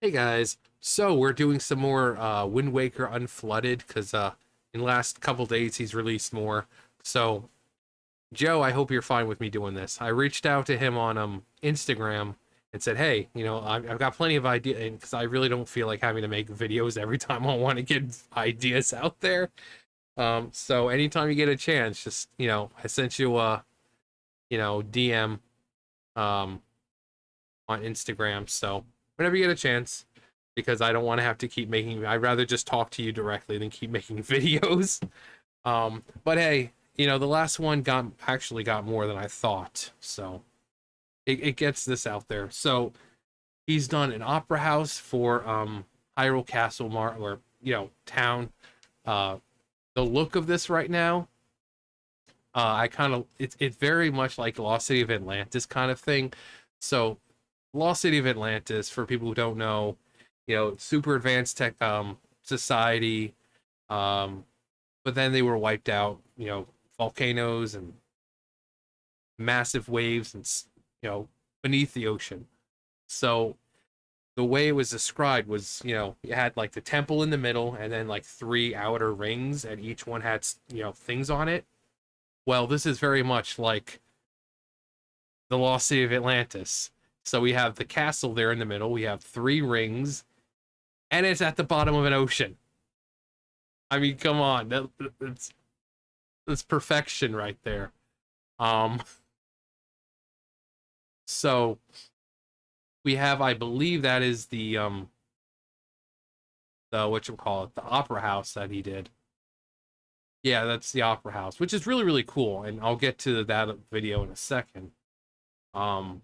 Hey guys, so we're doing some more Wind Waker Unflooded because in the last couple days he's released more. So Joe, I hope you're fine with me doing this. I reached out to him on Instagram and said, hey, I've got plenty of ideas because I really don't feel like having to make videos every time I want to get ideas out there. So anytime you get a chance, just I sent you a DM um on Instagram. So whenever you get a chance, because I don't want to have to keep making. I'd rather just talk to you directly than keep making videos. But hey, the last one got more than I thought, so it gets this out there. So he's done an opera house for Hyrule Castle or town. Uh, the look of this right now, I kind of it's very much like Lost City of Atlantis kind of thing. So Lost City of Atlantis, for people who don't know, super advanced tech society, um, but then they were wiped out. Volcanoes and massive waves and beneath the ocean. So the way it was described was, you had like the temple in the middle and then like three outer rings, and each one had things on it. Well, this is very much like the Lost City of Atlantis. So we have the castle there in the middle. We have three rings, and it's at the bottom of an ocean. I mean, come on, that's perfection right there. Um, so we have, I believe that is the what you call it, the opera house that he did. Yeah, that's the opera house, which is really really cool, and I'll get to that video in a second. Um,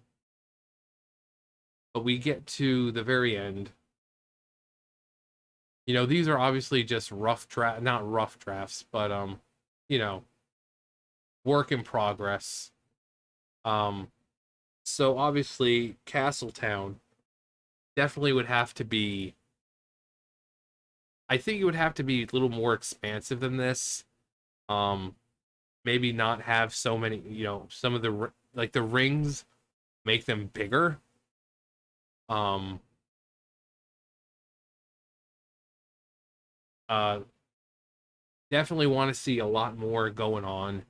but we get to the very end. These are obviously just not rough drafts, but you know, work in progress. Um, so obviously Castle Town definitely would have to be. I think it would have to be a little more expansive than this. Um, Maybe not have so many. Some of like the rings, make them bigger. Um, uh, Definitely want to see a lot more going on.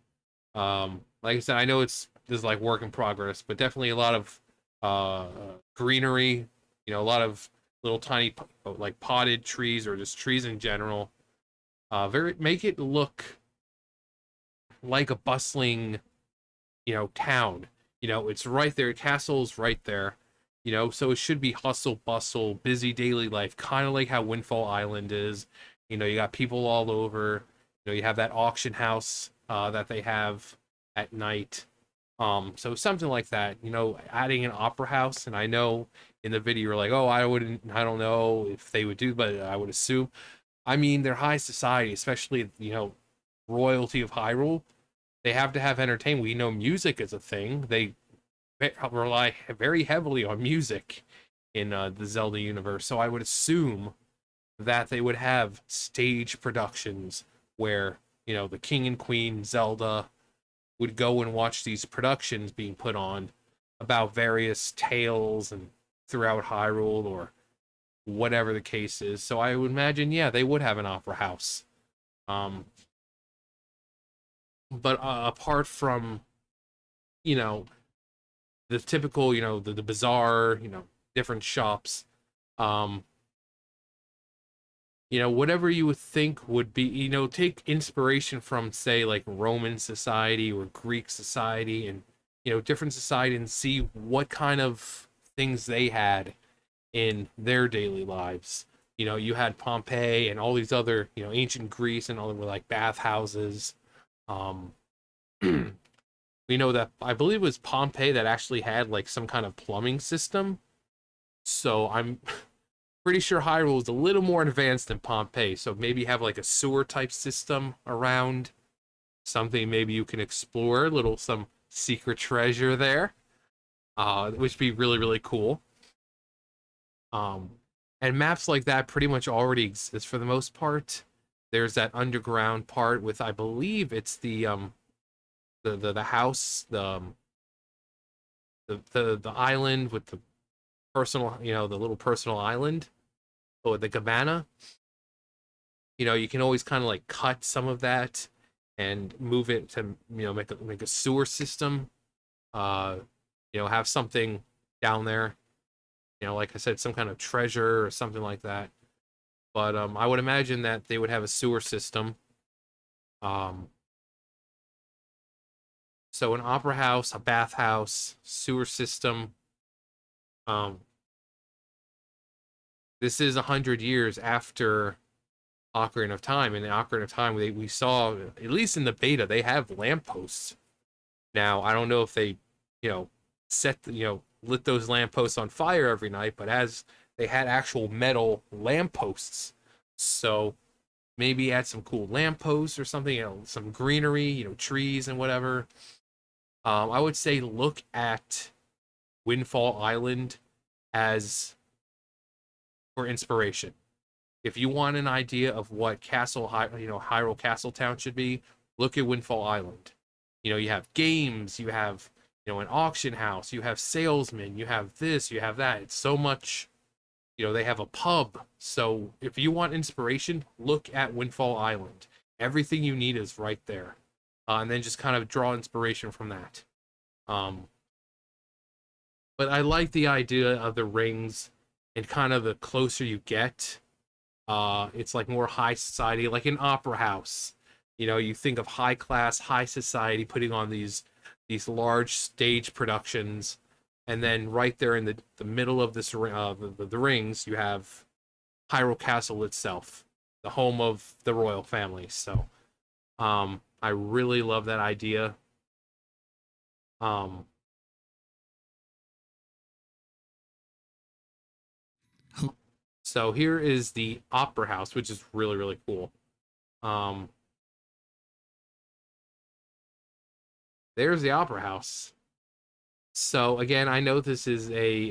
Like I said, I know this is like work in progress, but definitely a lot of greenery. A lot of little tiny like potted trees or just trees in general. Very make it look like a bustling, town. It's right there. Castle's right there. So it should be hustle bustle, busy daily life, kind of like how Windfall Island is. You got people all over. You have that auction house that they have at night. So something like that. Adding an opera house, and I know in the video you're like, oh, I don't know if they would do, but I would assume. I mean, they're high society, especially royalty of Hyrule. They have to have entertainment. We know music is a thing. They rely very heavily on music in the Zelda universe. So I would assume that they would have stage productions where, the king and queen Zelda would go and watch these productions being put on about various tales and throughout Hyrule or whatever the case is. So I would imagine, yeah, they would have an opera house. Um, but apart from, you know, the typical, the bizarre, different shops, um, whatever you would think would be, take inspiration from, say, like Roman society or Greek society and, different society and see what kind of things they had in their daily lives. You had Pompeii and all these other, ancient Greece, and all them were like bathhouses. Um, we know that I believe it was Pompeii that actually had like some kind of plumbing system. So I'm pretty sure Hyrule is a little more advanced than Pompeii. So maybe have like a sewer type system around, something maybe you can explore, little some secret treasure there, which would be really really cool. Um, and maps like that pretty much already exist for the most part. There's that underground part with, I believe it's the house, the island with the personal, the little personal island or the cabana. You can always kind of like cut some of that and move it to make a sewer system. Uh, have something down there. Like I said, some kind of treasure or something like that. But I would imagine that they would have a sewer system. Um, so an opera house, a bathhouse, sewer system. Um, this is 100 years after Ocarina of Time. In the Ocarina of Time, we saw, at least in the beta, they have lampposts. Now, I don't know if they, you know, lit those lampposts on fire every night, but as they had actual metal lampposts. So maybe add some cool lampposts or something, some greenery, trees and whatever. I would say look at Windfall Island as for inspiration. If you want an idea of what Hyrule Castle Town should be, look at Windfall Island. You have games, you have, an auction house, you have salesmen, you have this, you have that. It's so much, they have a pub. So if you want inspiration, look at Windfall Island. Everything you need is right there. And then just kind of draw inspiration from that. But I like the idea of the rings, and kind of the closer you get, it's like more high society, like an opera house. You think of high class, high society putting on these large stage productions, and then right there in the middle of the rings, you have Hyrule Castle itself, the home of the royal family. So, I really love that idea. Um, so here is the opera house, which is really really cool. Um, there's the opera house. So again, I know this is a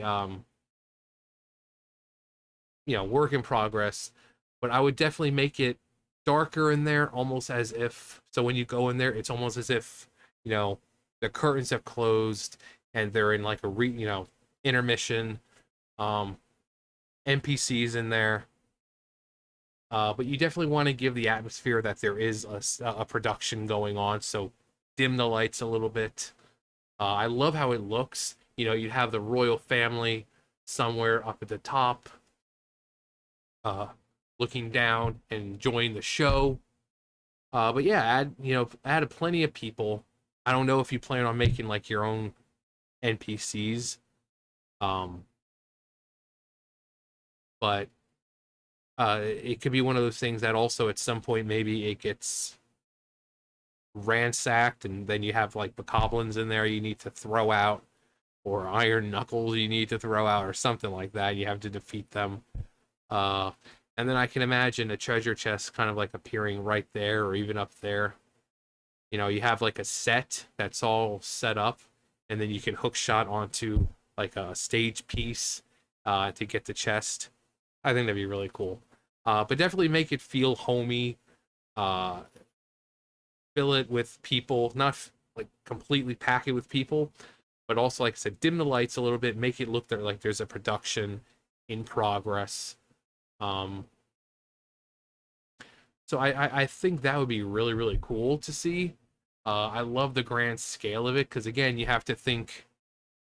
work in progress, but I would definitely make it darker in there, almost as if, so when you go in there, it's almost as if, the curtains have closed and they're in like a intermission. Um, NPCs in there. But you definitely want to give the atmosphere that there is a production going on. So dim the lights a little bit. I love how it looks. You have the royal family somewhere up at the top, uh, looking down and enjoying the show. But yeah, add plenty of people. I don't know if you plan on making like your own NPCs, um, but it could be one of those things that also at some point maybe it gets ransacked, and then you have like bokoblins in there you need to throw out, or iron knuckles you need to throw out, or something like that. You have to defeat them. Uh, and then I can imagine a treasure chest kind of like appearing right there, or even up there. You have like a set that's all set up, and then you can hook shot onto like a stage piece to get the chest. I think that'd be really cool. But definitely make it feel homey. Uh, Fill it with people, not like completely pack it with people, but also, like I said, dim the lights a little bit, make it look there like there's a production in progress. Um, so I think that would be really really cool to see. I love the grand scale of it because again, you have to think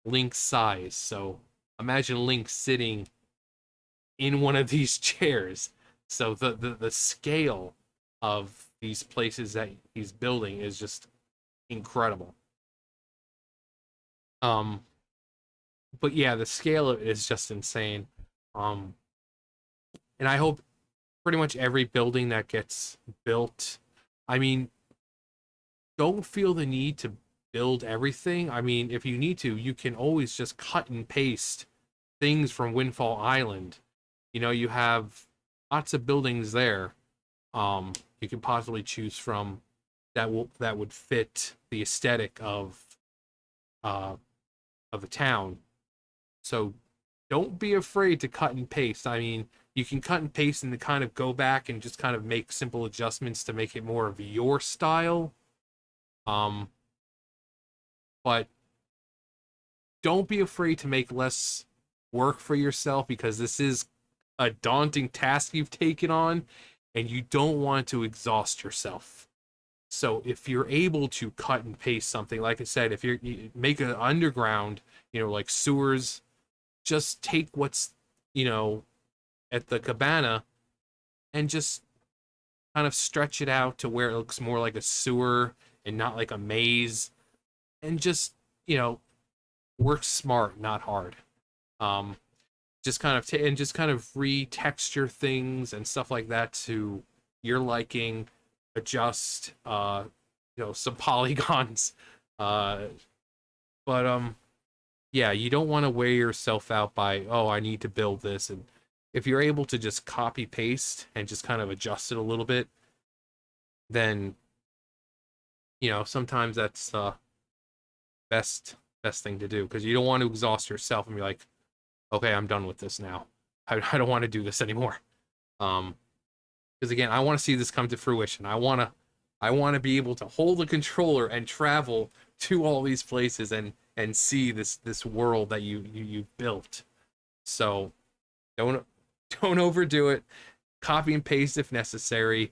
Link's size. So imagine Link sitting in one of these chairs. So the scale of these places that he's building is just incredible. Um, but yeah, the scale of it is just insane. Um, and I hope pretty much every building that gets built, I mean, don't feel the need to build everything. I mean, if you need to, you can always just cut and paste things from Windfall Island. You have lots of buildings there. You can possibly choose from that would fit the aesthetic uh of the town. So don't be afraid to cut and paste. I mean, you can cut and paste and kind of go back and just kind of make simple adjustments to make it more of your style. Um, but don't be afraid to make less work for yourself because this is a daunting task you've taken on and you don't want to exhaust yourself. So if you're able to cut and paste something, like I said, if you make an underground, like sewers, just take what's, at the cabana and just kind of stretch it out to where it looks more like a sewer and not like a maze, and just, work smart, not hard. Um, just kind of and just kind of retexture things and stuff like that to your liking, adjust some polygons, uh but yeah, you don't want to wear yourself out by, oh, I need to build this. And if you're able to just copy paste and just kind of adjust it a little bit, then sometimes that's best thing to do, because you don't want to exhaust yourself and be like, okay, I'm done with this now. I don't want to do this anymore. Because again, I want to see this come to fruition. I want to be able to hold a controller and travel to all these places and see this world that you've built. So don't overdo it. Copy and paste if necessary.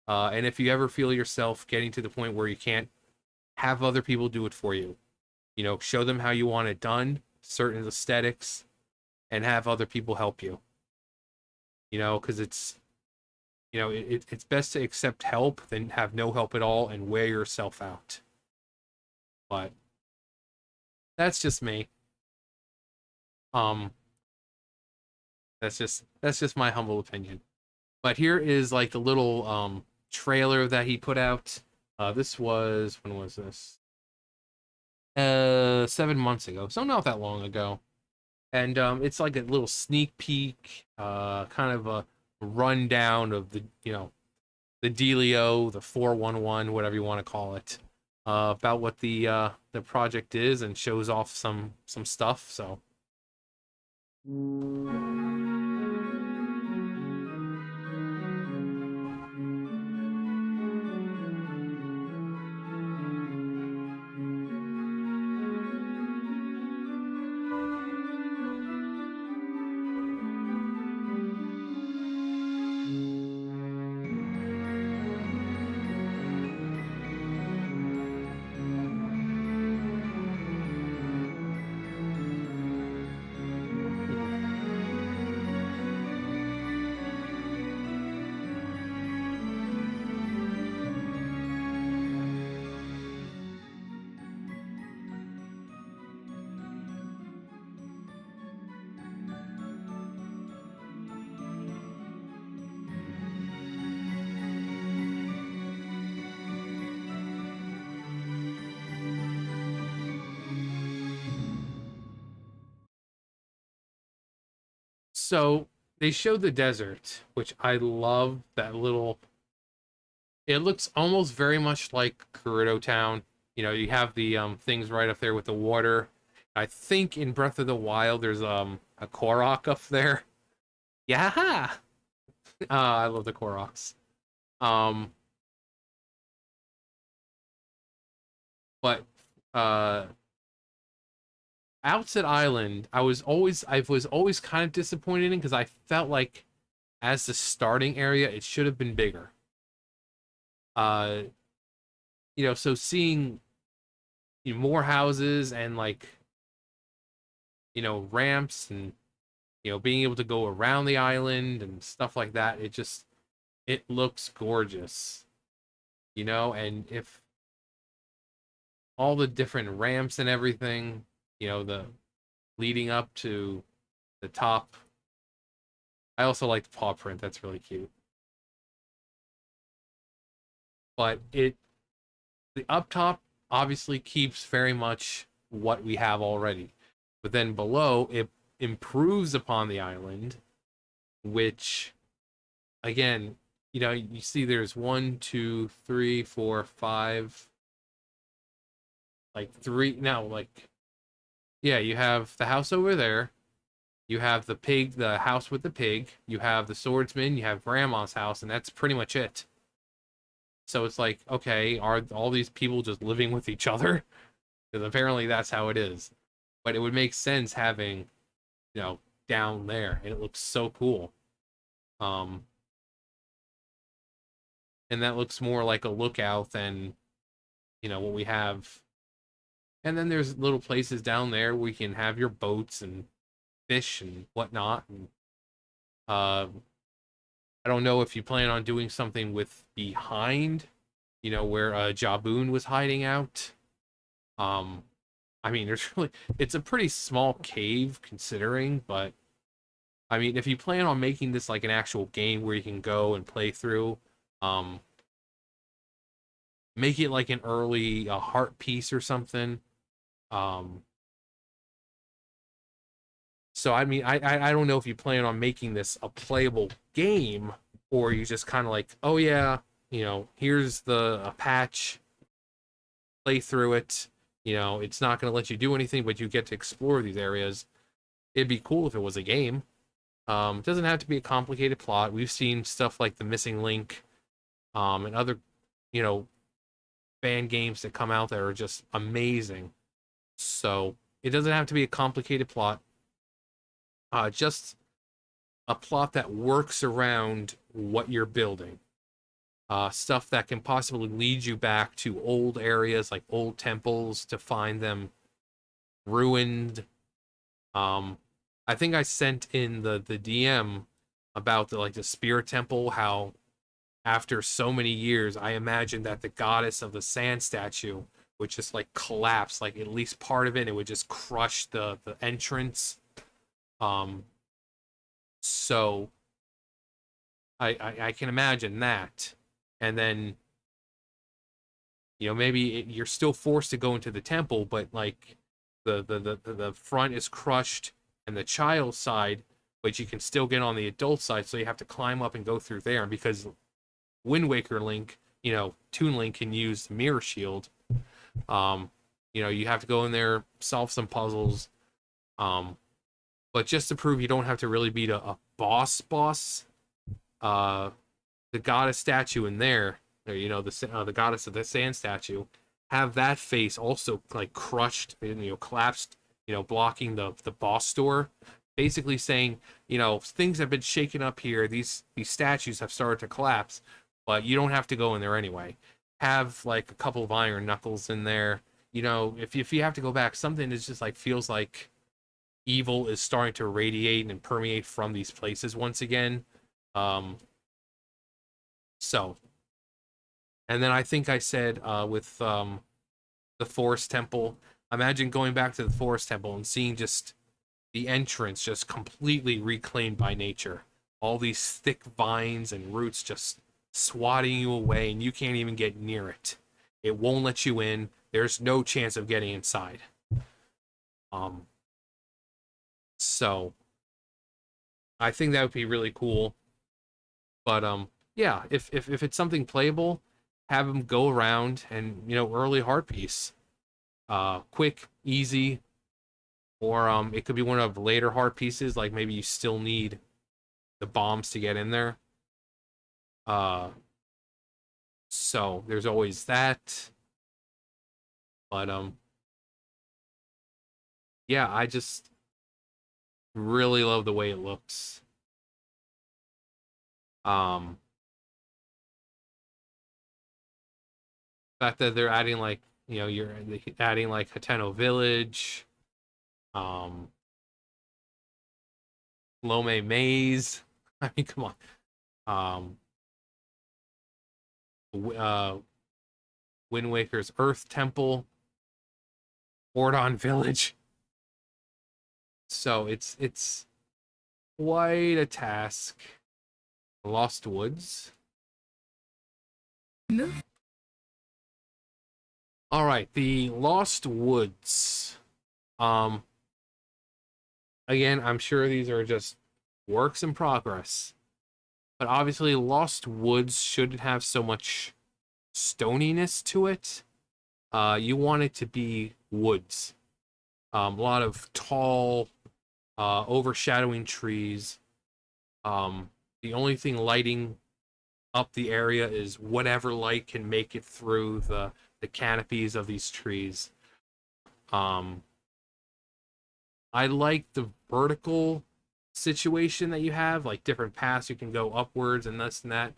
And if you ever feel yourself getting to the point where you can't, have other people do it for you. Show them how you want it done, certain aesthetics, and have other people help you. Because it's it's best to accept help than have no help at all and wear yourself out. But that's just me. That's just my humble opinion. But here is like the little trailer that he put out. This was, when was this? 7 months ago, so not that long ago. And it's like a little sneak peek, kind of a rundown of the the dealio, the 411, whatever you want to call it, about what the project is, and shows off some stuff. So So they showed the desert, which I love that little. It looks almost very much like Gerudo Town. You have the things right up there with the water. I think in Breath of the Wild there's a Korok up there. Yeah. I love the Koroks. Um but uh Outset Island, I was always kind of disappointed in, because I felt like as the starting area it should have been bigger. Uh so seeing more houses and like ramps and being able to go around the island and stuff like that, it looks gorgeous. And if all the different ramps and everything, the leading up to the top. I also like the paw print, that's really cute. But the up top obviously keeps very much what we have already. But then below, it improves upon the island, which, again, you see there's 1, 2, 3, 4, 5, like three now, like, yeah, you have the house over there, you have the house with the pig, you have the swordsman, you have grandma's house, and that's pretty much it. So it's like, okay, are all these people just living with each other? Because apparently that's how it is. But it would make sense having you know, down there, and it looks so cool. Um, and that looks more like a lookout than, what we have. And then there's little places down there where you can have your boats and fish and whatnot. And uh, I don't know if you plan on doing something with behind, where Jaboon was hiding out. Um, I mean, it's a pretty small cave considering, but I mean, if you plan on making this like an actual game where you can go and play through, um, make it like an early heart piece or something. Um, so I mean, I don't know if you plan on making this a playable game or you just kind of like, oh yeah, here's the a patch, play through it. It's not going to let you do anything, but you get to explore these areas. It'd be cool if it was a game. It doesn't have to be a complicated plot. We've seen stuff like The Missing Link, and other, you know, fan games that come out that are just amazing. So it doesn't have to be a complicated plot. Just a plot that works around what you're building. Stuff that can possibly lead you back to old areas like old temples to find them ruined. Um, I think I sent in the DM about the spirit temple, how after so many years, I imagine that the goddess of the sand statue would just like collapse, like at least part of it, it would just crush the entrance. Um, so I can imagine that, and then maybe you're still forced to go into the temple, but like the front is crushed and the child side, but you can still get on the adult side, so you have to climb up and go through there. And because Wind Waker Link, Toon Link can use the Mirror Shield. Um, you have to go in there, solve some puzzles. But just to prove you don't have to really beat a boss, uh, the goddess statue in there, or, the goddess of the sand statue, have that face also like crushed and collapsed, blocking the boss door, basically saying, things have been shaken up here. These statues have started to collapse, but you don't have to go in there anyway. Have like a couple of iron knuckles in there. If you have to go back, something is just like feels like evil is starting to radiate and permeate from these places once again. Um, so, and then I think I said with the Forest Temple, imagine going back to the Forest Temple and seeing just the entrance just completely reclaimed by nature. All these thick vines and roots just swatting you away, and you can't even get near it. It won't let you in. There's no chance of getting inside. Um, so I think that would be really cool. But yeah, if it's something playable, have them go around and early hard piece, quick, easy, or it could be one of later hard pieces. Like maybe you still need the bombs to get in there. Uh, so there's always that. But yeah, I just really love the way it looks. Um, fact that they're adding like you're adding like Hateno Village, um, Lome Maze. I mean, come on. Uh, Wind Waker's Earth Temple, Ordon Village. So it's quite a task. Lost Woods. No. All right, the Lost Woods. Um, again, I'm sure these are just works in progress, but obviously, Lost Woods shouldn't have so much stoniness to it. You want it to be woods. A lot of tall, overshadowing trees. The only thing lighting up the area is whatever light can make it through the canopies of these trees. Um, I like the vertical situation that you have, like different paths you can go upwards and this and that,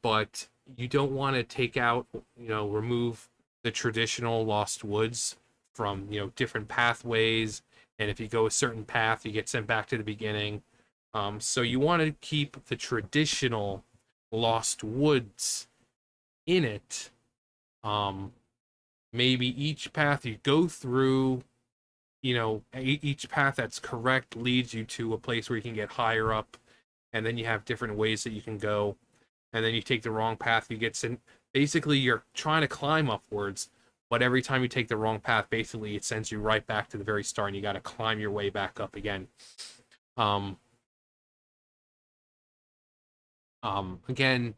but you don't want to take out, remove the traditional Lost Woods from, different pathways. And if you go a certain path, you get sent back to the beginning. So you want to keep the traditional Lost Woods in it. Um, Maybe each path you go through, each path that's correct leads you to a place where you can get higher up, and then you have different ways that you can go, and then you take the wrong path, you get sent. Basically, you're trying to climb upwards, but every time you take the wrong path, basically it sends you right back to the very start, and you got to climb your way back up again. Um, Again,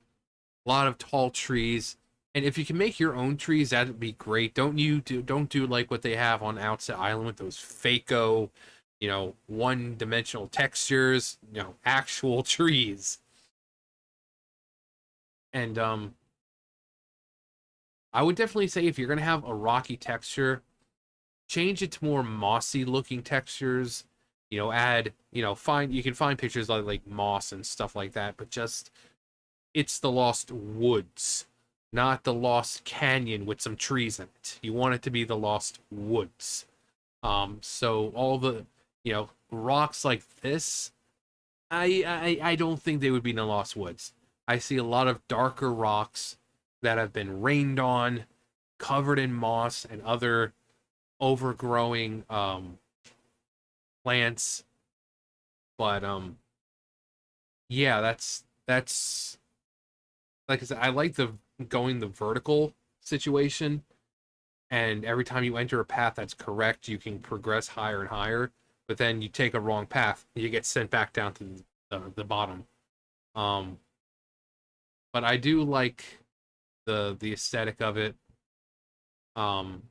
a lot of tall trees. And if you can make your own trees, that'd be great. Don't do like what they have on Outset Island with those Fako, one-dimensional textures, actual trees. And I would definitely say if you're gonna have a rocky texture, change it to more mossy looking textures. Add, find you can find pictures like moss and stuff like that, but just it's the Lost Woods, not the Lost Canyon with some trees in it. You want it to be the Lost Woods. So all the, rocks like this, I don't think they would be in the Lost Woods. I see a lot of darker rocks that have been rained on, covered in moss and other overgrowing plants. But yeah, that's like I said, I like the going the vertical situation, and every time you enter a path that's correct, you can progress higher and higher. But then you take a wrong path, you get sent back down to the bottom. Um, but I do like the aesthetic of it. Um,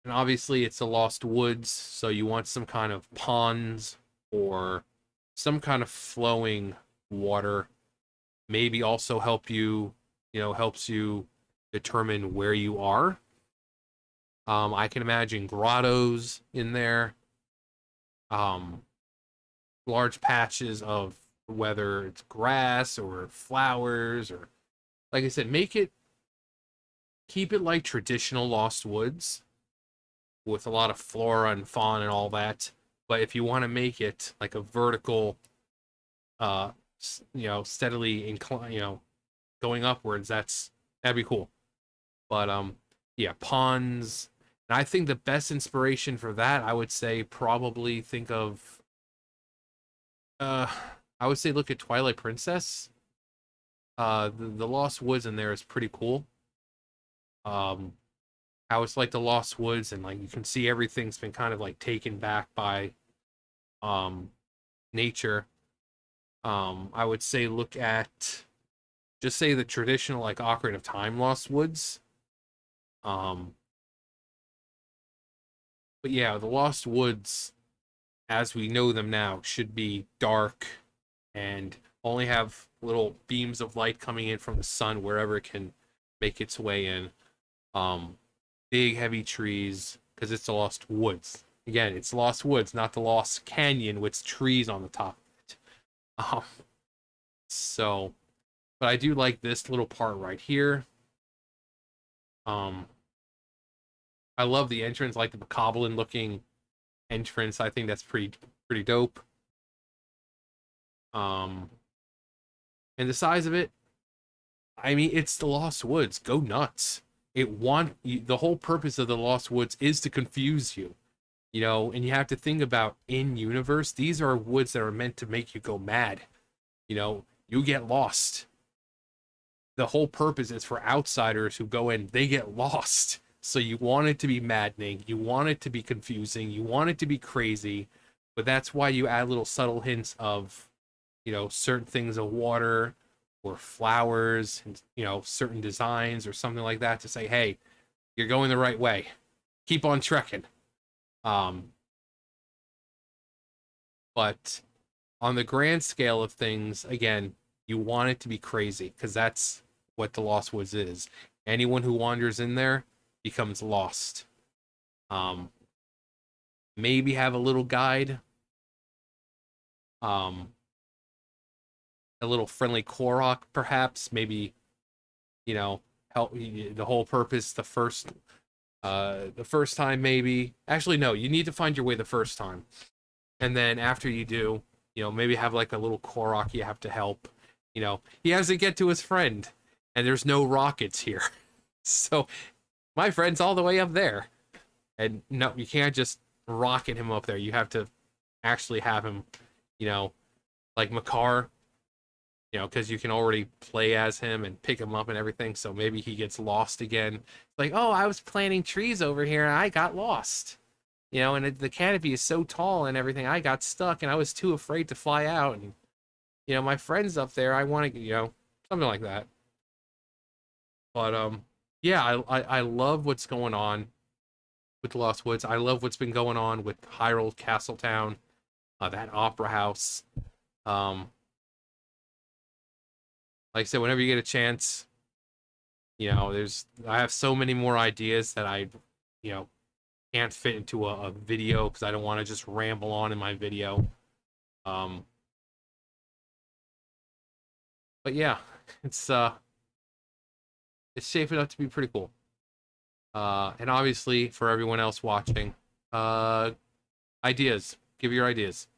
and obviously it's the Lost Woods, so you want some kind of ponds or some kind of flowing water. Maybe also helps you determine where you are. I can imagine grottos in there. Um, Large patches of whether it's grass or flowers or, like I said, keep it like traditional Lost Woods with a lot of flora and fauna and all that. But if you want to make it like a vertical, uh, steadily incline, going upwards, that'd be cool. But yeah, ponds. And I think the best inspiration for that, I would say, probably think of, uh, I would say look at Twilight Princess. The Lost Woods in there is pretty cool. Um, how it's like the Lost Woods, and like you can see everything's been kind of like taken back by um nature. I would say look at just say the traditional like Ocarina of Time Lost Woods. Um, but yeah, the Lost Woods as we know them now should be dark and only have little beams of light coming in from the sun wherever it can make its way in. Um, Big heavy trees because it's the Lost Woods. Again, it's Lost Woods, not the Lost Canyon with trees on the top of it. Um, so, but I do like this little part right here. Um, I love the entrance, like the bokoblin looking entrance. I think that's pretty dope. Um, and the size of it, I mean, it's the Lost Woods. Go nuts. The whole purpose of the Lost Woods is to confuse you, and you have to think about in universe, these are woods that are meant to make you go mad. You get lost. The whole purpose is for outsiders who go in, they get lost. So you want it to be maddening, you want it to be confusing, you want it to be crazy, but that's why you add little subtle hints of, certain things of water or flowers and, certain designs or something like that to say, hey, you're going the right way. Keep on trekking. Um, but on the grand scale of things, again, you want it to be crazy because that's what the Lost Woods is. Anyone who wanders in there becomes lost. Um, maybe have a little guide, um, a little friendly Korok, perhaps. Maybe, you know, help the whole purpose the first time maybe. Actually, no, you need to find your way the first time, and then after you do, maybe have like a little Korok you have to help. He has to get to his friend, and there's no rockets here, so my friend's all the way up there, and no, you can't just rocket him up there. You have to actually have him, you know, like Makar, because you can already play as him and pick him up and everything. So maybe he gets lost again. Like, oh, I was planting trees over here and I got lost. And the canopy is so tall and everything. I got stuck and I was too afraid to fly out. And, my friend's up there. I want to, something like that. But, yeah, I love what's going on with the Lost Woods. I love what's been going on with Hyrule Castle Town, that opera house. Like I said, whenever you get a chance, I have so many more ideas that I, can't fit into a video because I don't want to just ramble on in my video. But yeah, it's shaping up to be pretty cool. And obviously for everyone else watching, ideas. Give your ideas.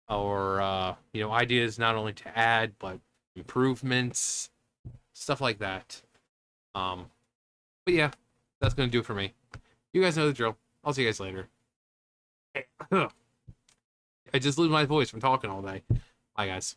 Or ideas not only to add but improvements, stuff like that. But yeah, that's gonna do it for me. You guys know the drill. I'll see you guys later. I just lose my voice from talking all day. Bye, guys.